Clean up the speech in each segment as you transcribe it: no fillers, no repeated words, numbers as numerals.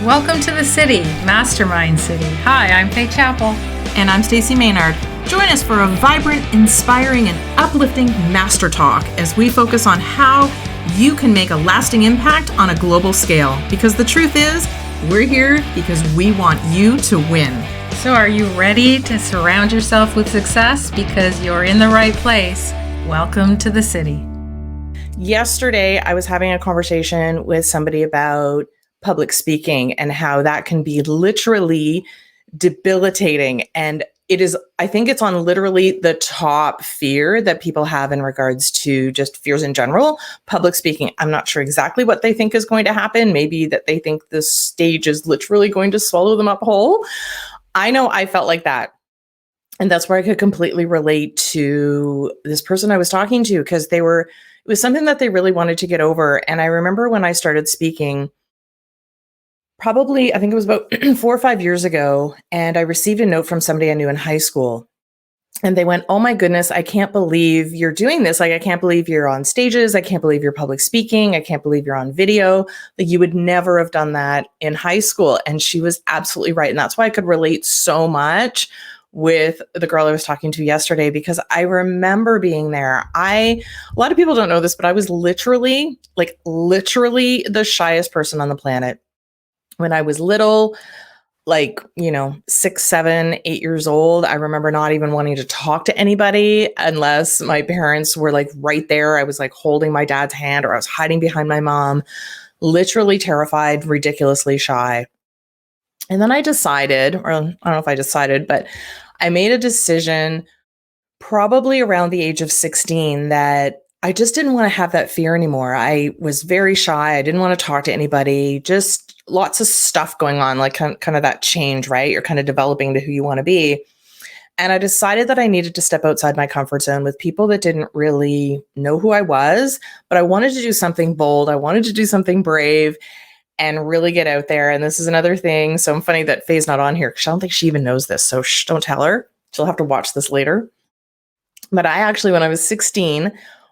Welcome to the city, Mastermind City. Hi, I'm Fay Chapel. And I'm Stacy Maynard. Join us for a vibrant, inspiring, and uplifting master talk as we focus on how you can make a lasting impact on a global scale. Because the truth is, we're here because we want you to win. So are you ready to surround yourself with success? Because you're in the right place. Welcome to the city. Yesterday, I was having a conversation with somebody about public speaking and how that can be literally debilitating. And I think it's on literally the top fear that people have in regards to just fears in general. Public speaking, I'm not sure exactly what they think is going to happen. Maybe that they think the stage is literally going to swallow them up whole. I know I felt like that. And that's where I could completely relate to this person I was talking to, because it was something that they really wanted to get over. And I remember when I started speaking, probably, I think it was about 4 or 5 years ago, and I received a note from somebody I knew in high school. And they went, "Oh my goodness, I can't believe you're doing this. Like, I can't believe you're on stages. I can't believe you're public speaking. I can't believe you're on video. Like, you would never have done that in high school." And she was absolutely right. And that's why I could relate so much with the girl I was talking to yesterday, because I remember being there. A lot of people don't know this, but I was literally the shyest person on the planet. When I was little, 6, 7, 8 years old, I remember not even wanting to talk to anybody unless my parents were like right there. I was like holding my dad's hand, or I was hiding behind my mom, literally terrified, ridiculously shy. And then I decided, or I don't know if I decided, but I made a decision probably around the age of 16 that I just didn't want to have that fear anymore. I was very shy. I didn't want to talk to anybody, just lots of stuff going on, like kind of that change, right? You're kind of developing to who you want to be. And I decided that I needed to step outside my comfort zone with people that didn't really know who I was, but I wanted to do something bold. I wanted to do something brave and really get out there. And this is another thing. So I'm funny that Faye's not on here, because I don't think she even knows this. So don't tell her. She'll have to watch this later. But I actually, when I was 16,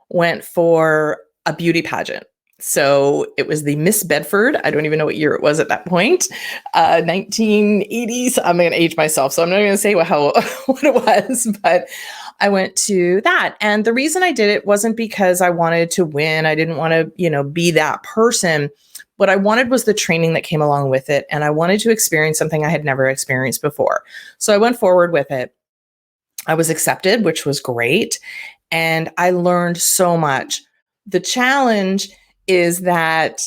went for a beauty pageant. So it was the Miss Bedford. I don't even know what year it was at that point. 1980s. I'm going to age myself, so I'm not going to say what it was, but I went to that. And the reason I did it wasn't because I wanted to win. I didn't want to, be that person. What I wanted was the training that came along with it. And I wanted to experience something I had never experienced before. So I went forward with it. I was accepted, which was great. And I learned so much. The challenge is that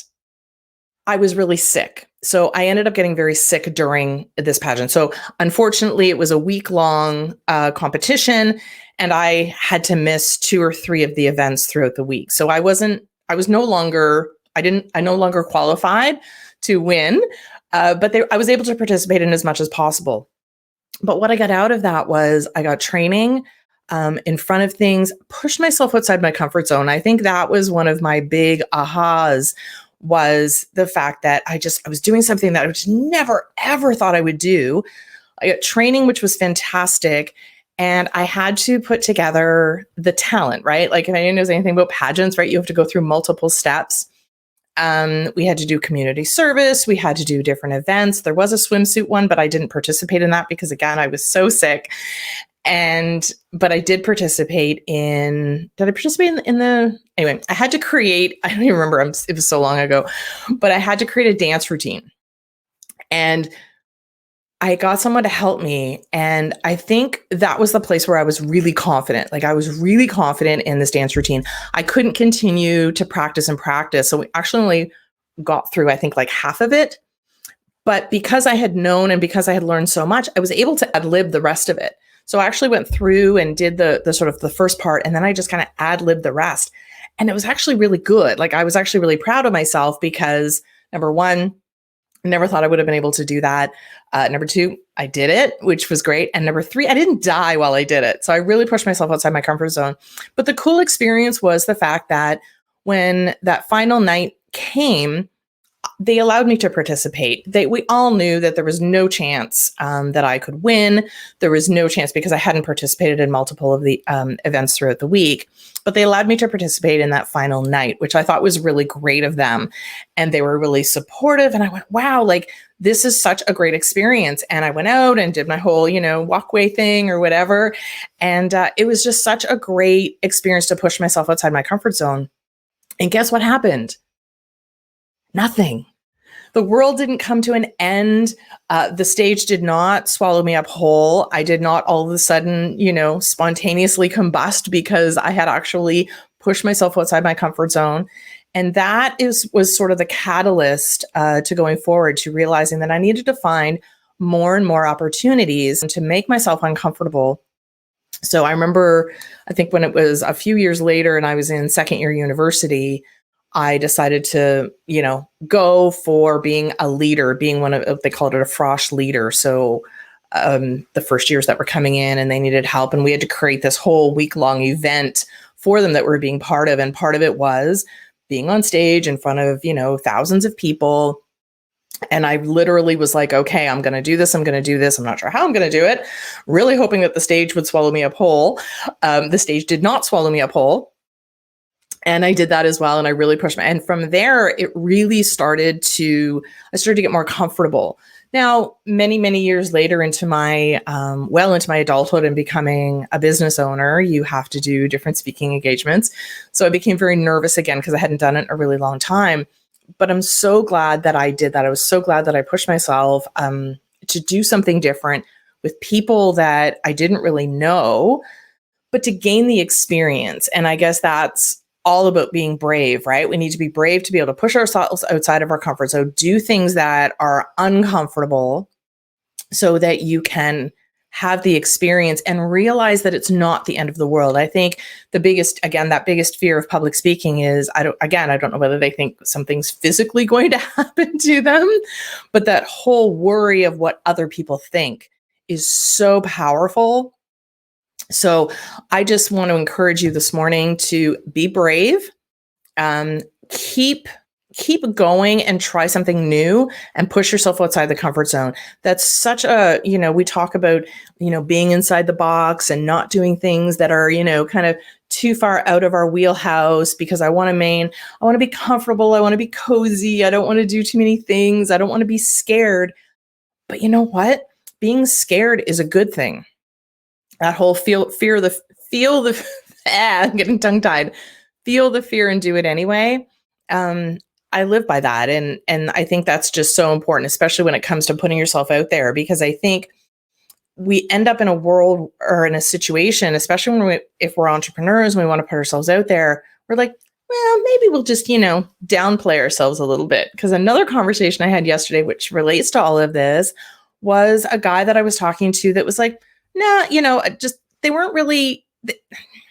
I was really sick. So I ended up getting very sick during this pageant. So unfortunately, it was a week-long competition, and I had to miss 2 or 3 of the events throughout the week. So I no longer qualified to win, but I was able to participate in as much as possible. But what I got out of that was I got training in front of things, pushed myself outside my comfort zone. I think that was one of my big ahas, was the fact that I was doing something that I just never, ever thought I would do. I got training, which was fantastic. And I had to put together the talent, right? Like, if anyone knows anything about pageants, right, you have to go through multiple steps. We had to do community service. We had to do different events. There was a swimsuit one, but I didn't participate in that because, again, I was so sick. But I did participate in anyway, I had to create, I don't even remember, it was so long ago, but I had to create a dance routine. And I got someone to help me. And I think that was the place where I was really confident. Like, I was really confident in this dance routine. I couldn't continue to practice. So we actually only got through, I think, like half of it. But because I had known and because I had learned so much, I was able to ad-lib the rest of it. So I actually went through and did the sort of the first part, and then I just kind of ad-libbed the rest. And it was actually really good. Like, I was actually really proud of myself because, number one, I never thought I would have been able to do that. Number two, I did it, which was great. And number three, I didn't die while I did it. So I really pushed myself outside my comfort zone. But the cool experience was the fact that when that final night came, they allowed me to participate. We all knew that there was no chance that I could win. There was no chance because I hadn't participated in multiple of the events throughout the week. But they allowed me to participate in that final night, which I thought was really great of them. And they were really supportive. And I went, wow, like this is such a great experience. And I went out and did my whole, walkway thing or whatever. And it was just such a great experience to push myself outside my comfort zone. And guess what happened? Nothing. The world didn't come to an end. The stage did not swallow me up whole. I did not all of a sudden, spontaneously combust because I had actually pushed myself outside my comfort zone. And that was sort of the catalyst to going forward, to realizing that I needed to find more and more opportunities to make myself uncomfortable. So I remember, I think when it was a few years later and I was in second year university, I decided to, go for being a leader, being one of, they called it a frosh leader. So the first years that were coming in and they needed help. And we had to create this whole week-long event for them that we're being part of. And part of it was being on stage in front of, thousands of people. And I literally was like, okay, I'm going to do this. I'm going to do this. I'm not sure how I'm going to do it. Really hoping that the stage would swallow me up whole. The stage did not swallow me up whole. And I did that as well. And I really pushed and from there, it really I started to get more comfortable. Now, many, many years later into my adulthood and becoming a business owner, you have to do different speaking engagements. So I became very nervous again because I hadn't done it in a really long time. But I'm so glad that I did that. I was so glad that I pushed myself to do something different with people that I didn't really know, but to gain the experience. And I guess that's all about being brave, right? We need to be brave to be able to push ourselves outside of our comfort zone, do things that are uncomfortable so that you can have the experience and realize that it's not the end of the world. I think that biggest fear of public speaking is, I don't know whether they think something's physically going to happen to them, but that whole worry of what other people think is so powerful. So I just want to encourage you this morning to be brave, keep going and try something new and push yourself outside the comfort zone. That's such a, we talk about, being inside the box and not doing things that are, kind of too far out of our wheelhouse because I want to be comfortable. I want to be cozy. I don't want to do too many things. I don't want to be scared. But you know what? Being scared is a good thing. That whole I'm getting tongue tied. Feel the fear and do it anyway. I live by that. And I think that's just so important, especially when it comes to putting yourself out there, because I think we end up in a world or in a situation, especially if we're entrepreneurs and we want to put ourselves out there, we're like, well, maybe we'll just, downplay ourselves a little bit. Because another conversation I had yesterday, which relates to all of this, was a guy that I was talking to that was like, nah, they weren't really, not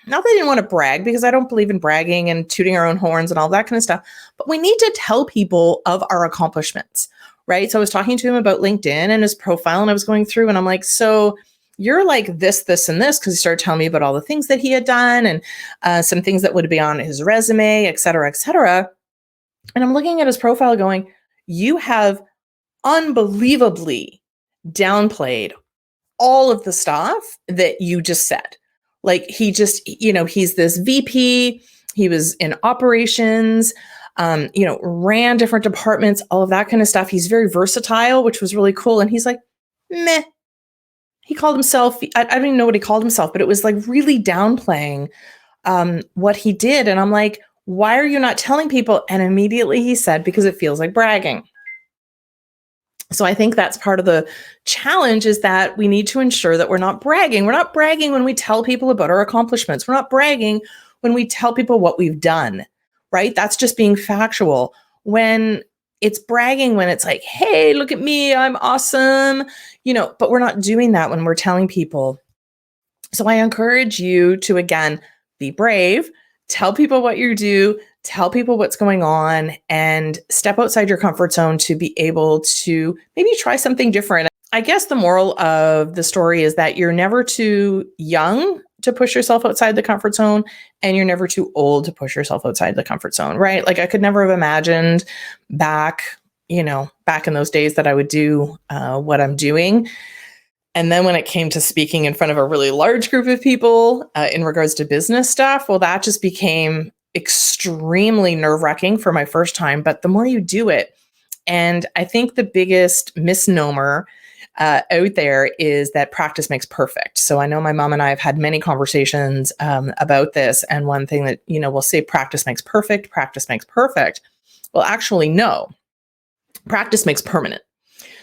that they didn't want to brag, because I don't believe in bragging and tooting our own horns and all that kind of stuff, but we need to tell people of our accomplishments, right? So I was talking to him about LinkedIn and his profile, and I was going through and I'm like, so you're like this, and this, because he started telling me about all the things that he had done and some things that would be on his resume, et cetera, et cetera. And I'm looking at his profile going, you have unbelievably downplayed all of the stuff that you just said. Like he just, he's this VP, he was in operations, ran different departments, all of that kind of stuff. He's very versatile, which was really cool. And he's like, meh. He called himself, I don't even know what he called himself, but it was like really downplaying what he did. And I'm like, why are you not telling people? And immediately he said, because it feels like bragging. So I think that's part of the challenge, is that we need to ensure that we're not bragging. We're not bragging when we tell people about our accomplishments. We're not bragging when we tell people what we've done, right? That's just being factual. When it's bragging, when it's like, hey, look at me, I'm awesome, but we're not doing that when we're telling people. So I encourage you to, again, be brave, tell people what you do, tell people what's going on, and step outside your comfort zone to be able to maybe try something different. I guess the moral of the story is that you're never too young to push yourself outside the comfort zone, and you're never too old to push yourself outside the comfort zone, right? Like I could never have imagined back, back in those days that I would do what I'm doing. And then when it came to speaking in front of a really large group of people in regards to business stuff, well, that just became extremely nerve-wracking for my first time. But the more you do it, and I think the biggest misnomer out there is that practice makes perfect. So I know my mom and I have had many conversations about this. And one thing that, we'll say practice makes perfect, practice makes perfect. Well, actually, no, practice makes permanent.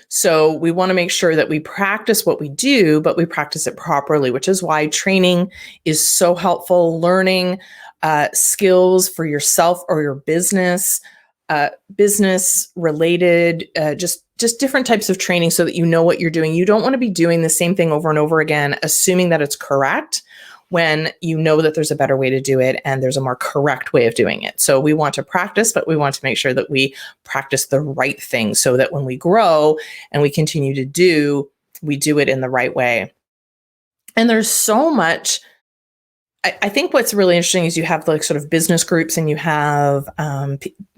So we want to make sure that we practice what we do, but we practice it properly, which is why training is so helpful. Learning skills for yourself or your business, business related, just different types of training so that you know what you're doing. You don't want to be doing the same thing over and over again, assuming that it's correct when you know that there's a better way to do it and there's a more correct way of doing it. So we want to practice, but we want to make sure that we practice the right thing so that when we grow and we continue to do, we do it in the right way. And there's so much. I think what's really interesting is you have like sort of business groups and you have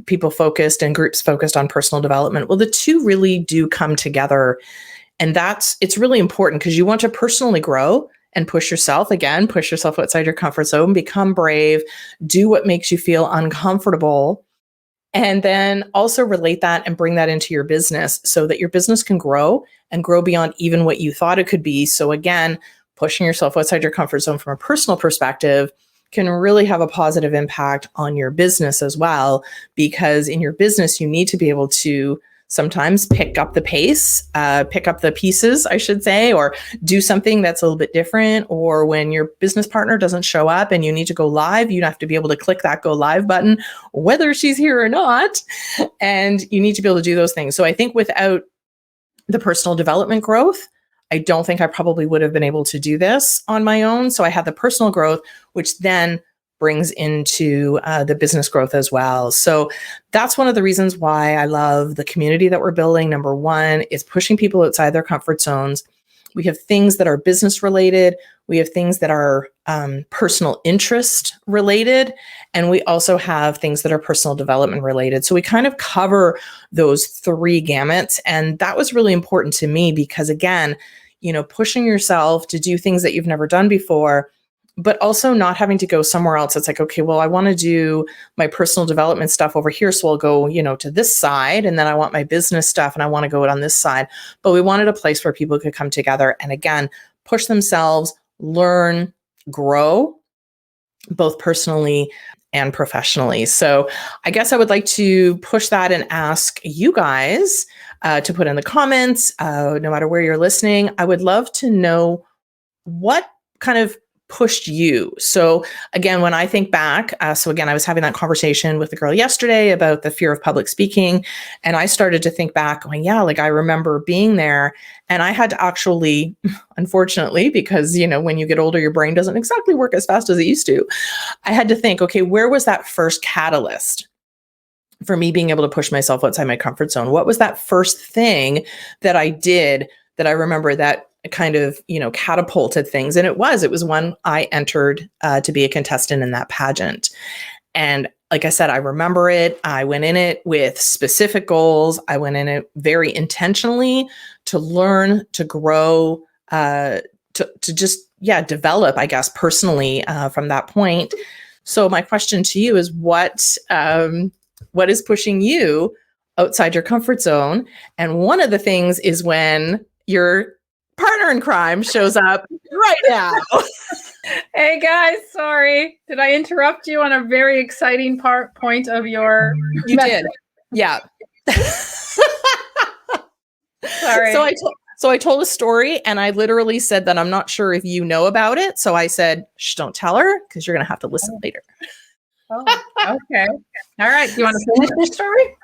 people focused and groups focused on personal development. Well, the two really do come together. And it's really important because you want to personally grow and push yourself outside your comfort zone, become brave, do what makes you feel uncomfortable, and then also relate that and bring that into your business so that your business can grow and grow beyond even what you thought it could be. So again, pushing yourself outside your comfort zone from a personal perspective can really have a positive impact on your business as well, because in your business, you need to be able to sometimes pick up the pace, pick up the pieces, I should say, or do something that's a little bit different. Or when your business partner doesn't show up and you need to go live, you have to be able to click that go live button, whether she's here or not. And you need to be able to do those things. So I think without the personal development growth, I don't think I probably would have been able to do this on my own. So I had the personal growth, which then brings into the business growth as well. So that's one of the reasons why I love the community that we're building. Number one is pushing people outside their comfort zones. We have things that are business related. We have things that are personal interest related. And we also have things that are personal development related. So we kind of cover those three gamuts. And that was really important to me because, again, pushing yourself to do things that you've never done before, but also not having to go somewhere else. It's like, okay, well, I want to do my personal development stuff over here. So I'll go, to this side. And then I want my business stuff and I want to go on this side. But we wanted a place where people could come together and, again, push themselves, learn, grow, both personally and professionally. So I guess I would like to push that and ask you guys to put in the comments, no matter where you're listening. I would love to know what kind of pushed you. So again, when I think back, I was having that conversation with the girl yesterday about the fear of public speaking. And I started to think back going, I remember being there and I had to actually, unfortunately, because, when you get older, your brain doesn't exactly work as fast as it used to. I had to think, okay, where was that first catalyst for me being able to push myself outside my comfort zone? What was that first thing that I did that I remember that kind of, catapulted things? And it was when I entered to be a contestant in that pageant. And like I said, I remember it. I went in it with specific goals. I went in it very intentionally to learn, to grow, to just, develop, I guess, personally from that point. So my question to you is what is pushing you outside your comfort zone? And one of the things is when your partner in crime shows up right now. Hey guys, sorry. Did I interrupt you on a very exciting point of your You message? Did. Yeah. Sorry. So I told a story and I literally said that I'm not sure if you know about it. So I said, shh, don't tell her because you're going to have to listen later. Oh, okay. All right. Do you want to finish your story?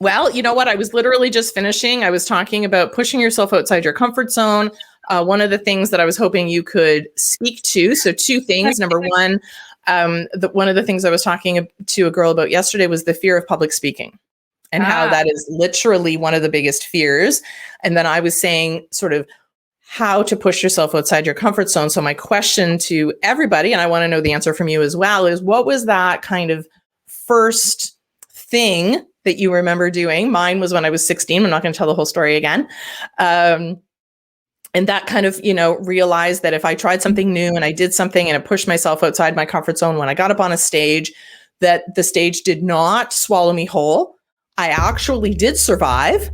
Well, you know what? I was literally just finishing. I was talking about pushing yourself outside your comfort zone. One of the things that I was hoping you could speak to. So two things. Number one, one of the things I was talking to a girl about yesterday was the fear of public speaking and how that is literally one of the biggest fears. And then I was saying sort of how to push yourself outside your comfort zone. So my question to everybody, and I want to know the answer from you as well, is what was that kind of first thing that you remember doing. Mine was when I was 16. I'm not going to tell the whole story again. And that kind of, realized that if I tried something new and I did something and it pushed myself outside my comfort zone, when I got up on a stage, that the stage did not swallow me whole. I actually did survive.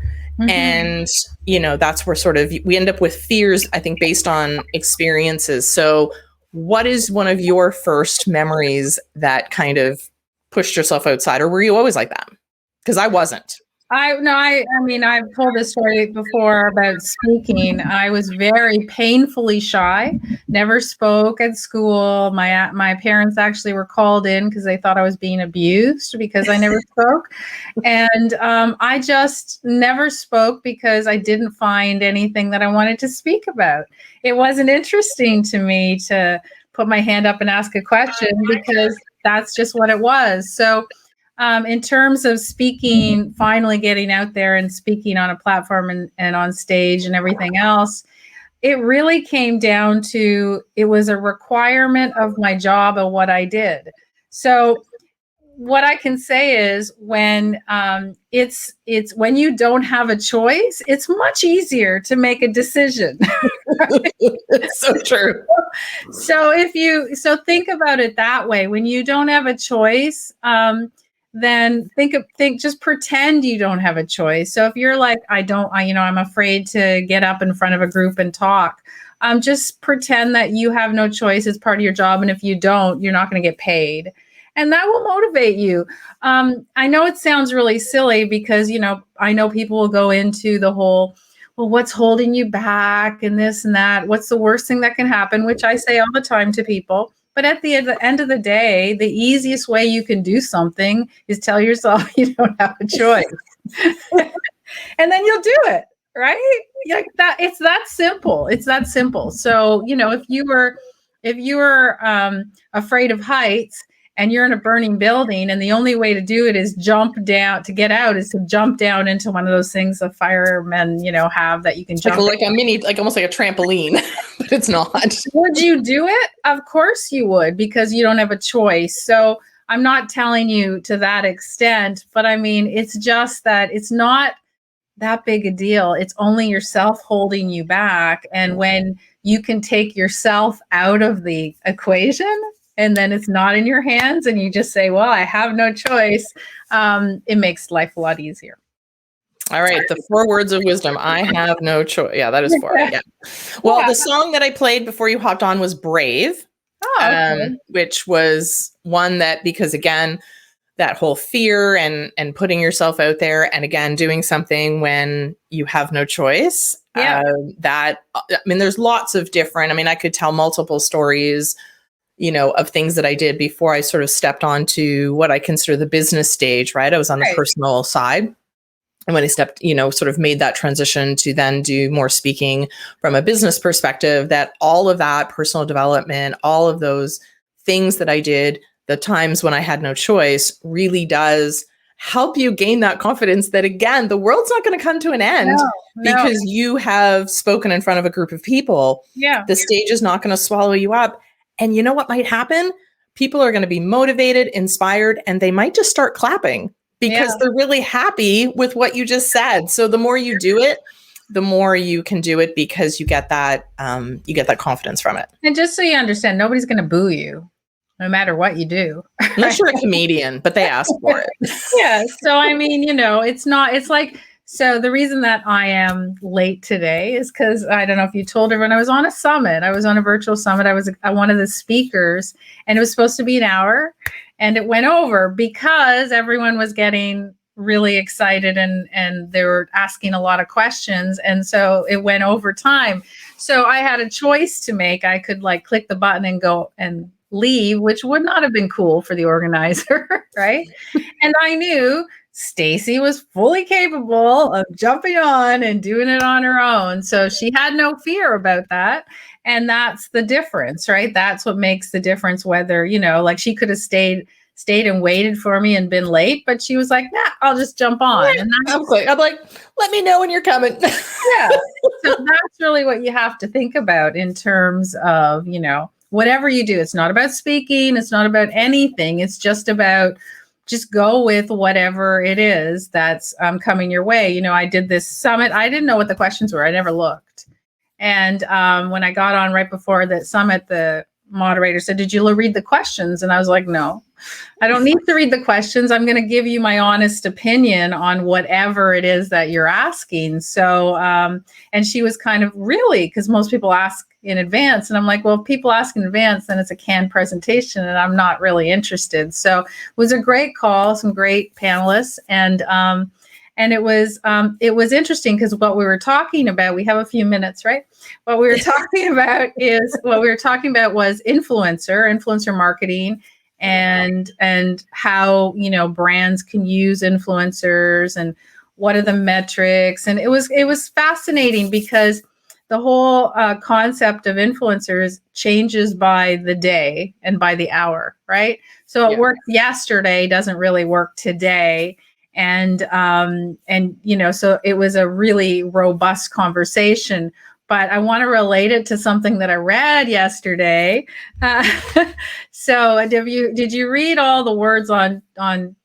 And, that's where sort of we end up with fears, I think, based on experiences. So what is one of your first memories that kind of pushed yourself outside, or were you always like that? Because I wasn't. I mean, I've told this story before about speaking. I was very painfully shy, never spoke at school. My parents actually were called in because they thought I was being abused because I never spoke. And I just never spoke because I didn't find anything that I wanted to speak about. It wasn't interesting to me to put my hand up and ask a question because that's just what it was. So in terms of speaking, finally getting out there and speaking on a platform and on stage and everything else, it really came down to, it was a requirement of my job and what I did. So what I can say is when it's when you don't have a choice, it's much easier to make a decision. It's so true. So think about it that way. When you don't have a choice, then just pretend you don't have a choice. So if you're like, I'm afraid to get up in front of a group and talk, just pretend that you have no choice. It's part of your job. And if you don't, you're not going to get paid. And that will motivate you. I know it sounds really silly because, I know people will go into the whole, well, what's holding you back and this and that? What's the worst thing that can happen? Which I say all the time to people. But at the end of the day, the easiest way you can do something is tell yourself you don't have a choice. And then you'll do it, right? Like that. It's that simple. It's that simple. So, if you were afraid of heights and you're in a burning building and the only way to do it is jump down, to get out is to jump down into one of those things the firemen, have that you can jump. Like a mini, like almost like a trampoline, but it's not. Would you do it? Of course you would, because you don't have a choice. So I'm not telling you to that extent, but I mean, it's just that it's not that big a deal. It's only yourself holding you back. And when you can take yourself out of the equation, and then it's not in your hands and you just say, well, I have no choice, it makes life a lot easier. All right. The 4 words of wisdom. I have no choice. Yeah, that is 4. Yeah. Well, the song that I played before you hopped on was Brave, which was one that, because again, that whole fear and putting yourself out there and again, doing something when you have no choice. There's lots of different, I could tell multiple stories, of things that I did before I sort of stepped onto what I consider the business stage, right? I was on the personal side. And when I stepped, sort of made that transition to then do more speaking from a business perspective, that all of that personal development, all of those things that I did, the times when I had no choice, really does help you gain that confidence that, again, the world's not going to come to an end because you have spoken in front of a group of people. Yeah. The stage is not going to swallow you up. And you know what might happen? People are going to be motivated, inspired, and they might just start clapping because they're really happy with what you just said. So the more you do it, the more you can do it because you get that confidence from it. And just so you understand, nobody's going to boo you no matter what you do. Unless you're a comedian, but they ask for it. Yeah. So, so the reason that I am late today is because I don't know if you told everyone, I was on a summit. I was on a virtual summit. I was one of the speakers and it was supposed to be an hour and it went over because everyone was getting really excited and they were asking a lot of questions. And so it went over time. So I had a choice to make. I could click the button and go and leave, which would not have been cool for the organizer, right? And I knew Stacy was fully capable of jumping on and doing it on her own. So she had no fear about that. And that's the difference, right? That's what makes the difference, whether, she could have stayed and waited for me and been late, but she was like, nah, I'll just jump on. Right. And I'm like, let me know when you're coming. Yeah. So that's really what you have to think about in terms of, whatever you do. It's not about speaking. It's not about anything. It's just about just go with whatever it is that's coming your way. I did this summit. I didn't know what the questions were. I never looked. And when I got on right before the summit, the moderator said, "Did you read the questions?" And I was like, "No, I don't need to read the questions. I'm going to give you my honest opinion on whatever it is that you're asking." So, and she was kind of, "Really?" Because most people ask in advance. And I'm like, well, if people ask in advance, then it's a canned presentation and I'm not really interested. So it was a great call, some great panelists. And it was interesting because what we were talking about, we have a few minutes, right? What we were talking about was influencer marketing, and how, brands can use influencers and what are the metrics. And it was fascinating because the whole concept of influencers changes by the day and by the hour, right? So it worked yesterday, doesn't really work today. And so it was a really robust conversation. But I want to relate it to something that I read yesterday. So did you read all the words on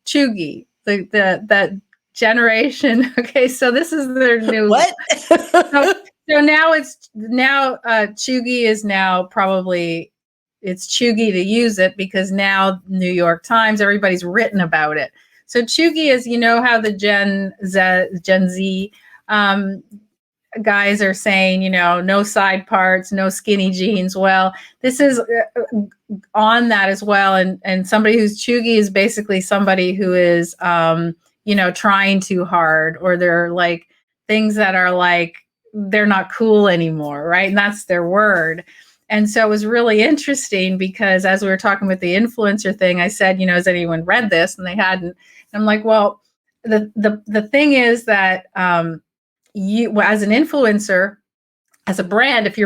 cheugy? That generation? Okay, so this is their new what? So now cheugy is now probably, it's cheugy to use it because now New York Times, everybody's written about it. So cheugy is, how the Gen Z guys are saying, no side parts, no skinny jeans. Well, this is on that as well. And somebody who's cheugy is basically somebody who is, trying too hard, or they're like things that are like, they're not cool anymore, right? And that's their word. And so it was really interesting because as we were talking with the influencer thing, I said, has anyone read this? And they hadn't. And I'm like, well, the thing is that you, as an influencer, as a brand, if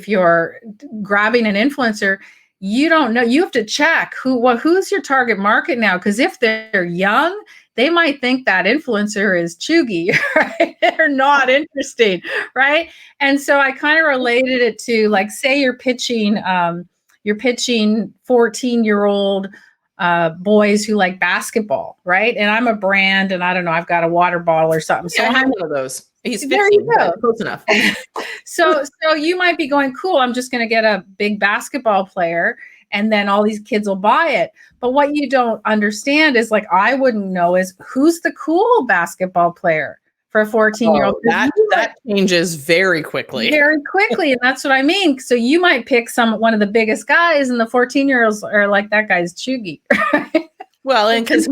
you're grabbing an influencer, you don't know, you have to check who's your target market now. Because if they're young, they might think that influencer is cheugy, right? They're not interesting, right? And so I kind of related it to, like, say you're pitching 14-year-old boys who like basketball, right? And I'm a brand, and I don't know, I've got a water bottle or something. So I have one of those. He's 15, there you go. close enough. So you might be going, cool, I'm just going to get a big basketball player, and then all these kids will buy it. But what you don't understand is, like, I wouldn't know, is who's the cool basketball player for a 14-year-old. That changes very quickly. Very quickly. And that's what I mean. So you might pick one of the biggest guys, and the 14-year-olds are like, that guy's cheugy. Well, and because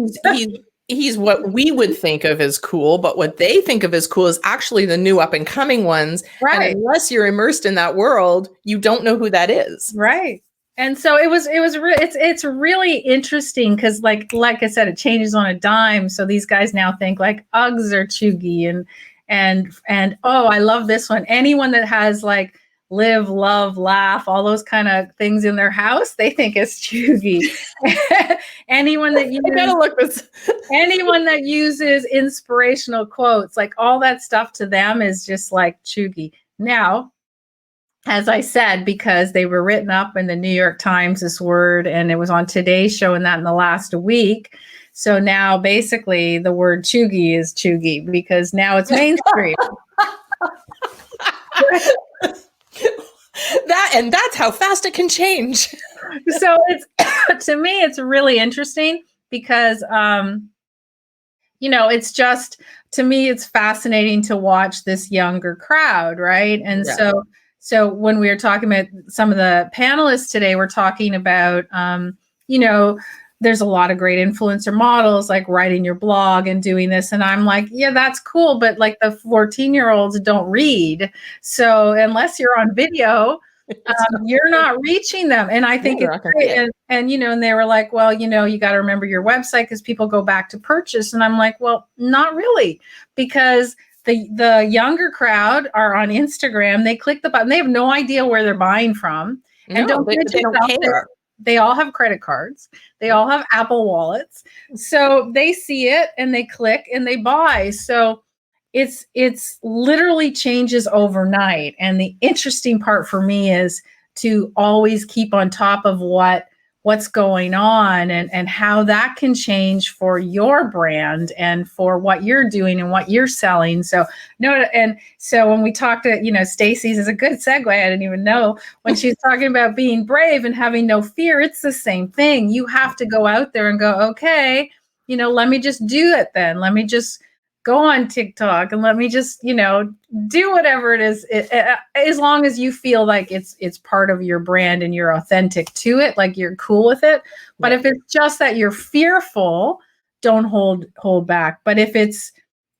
he's what we would think of as cool, but what they think of as cool is actually the new up and coming ones. Right. And unless you're immersed in that world, you don't know who that is. Right. And so it's really interesting because, like I said, it changes on a dime. So these guys now think like Uggs are cheugy, and oh, I love this one. Anyone that has like live, love, laugh, all those kind of things in their house, they think it's cheugy. anyone that uses inspirational quotes, like all that stuff, to them is just like cheugy. Now, as I said, because they were written up in the New York Times, this word, and it was on Today's Show, and that in the last week. So now basically the word cheugy is cheugy because now it's mainstream. That's how fast it can change. So it's, to me, it's really interesting because, it's just, to me, it's fascinating to watch this younger crowd. Right. And so when we were talking about some of the panelists today, we're talking about, there's a lot of great influencer models, like writing your blog and doing this. And I'm like, yeah, that's cool. But like the 14-year-olds don't read. So unless you're on video, you're not reaching them. And I think it's great. And they were like, well, you got to remember your website because people go back to purchase. And I'm like, well, not really, because the younger crowd are on Instagram. They click the button. They have no idea where they're buying from. And they don't care. They all have credit cards. They all have Apple wallets. So they see it and they click and they buy. So it's literally changes overnight. And the interesting part for me is to always keep on top of what what's going on and how that can change for your brand and for what you're doing and what you're selling. So and so when we talked to, Stacy's is a good segue. I didn't even know when she's talking about being brave and having no fear, it's the same thing. You have to go out there and go, okay, let me just do it then. Let me just go on TikTok and let me just, do whatever it is, as long as you feel like it's part of your brand and you're authentic to it, like you're cool with it. But if it's just that you're fearful, don't hold back. But if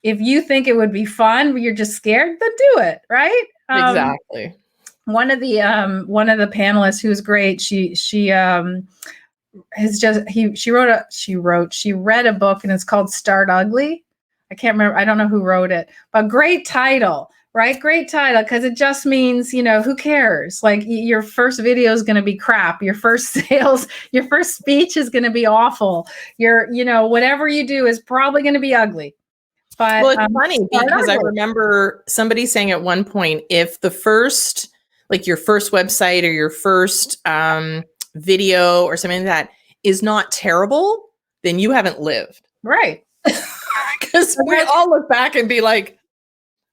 you think it would be fun, but you're just scared, then do it. Right. Exactly. One of the panelists who's great, she read a book and it's called Start Ugly. I can't remember. I don't know who wrote it, but great title, right? Great title. Cause it just means, who cares? Like your first video is going to be crap. Your first your first speech is going to be awful. Whatever you do is probably going to be ugly. But well, it's funny because I remember somebody saying at one point, if the first, like your first website or your first video or something like that is not terrible, then you haven't lived. Right. Because we all look back and be like,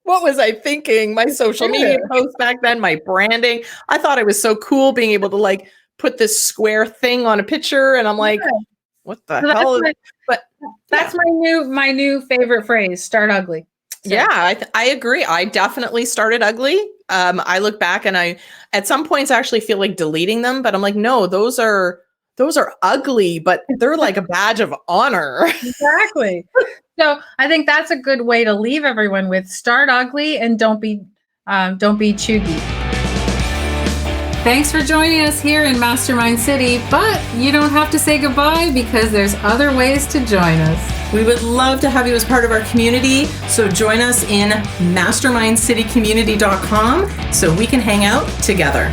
what was I thinking? My social media posts back then, my branding. I thought it was so cool being able to put this square thing on a picture. And I'm like, what the hell? That's my new favorite phrase, start ugly. So. Yeah, I agree. I definitely started ugly. I look back and I, at some points, actually feel like deleting them, but I'm like, no, those are ugly, but they're like a badge of honor. Exactly. So I think that's a good way to leave everyone with: start ugly and don't be cheugy. Thanks for joining us here in Mastermind City, but you don't have to say goodbye because there's other ways to join us. We would love to have you as part of our community. So join us in mastermindcitycommunity.com so we can hang out together.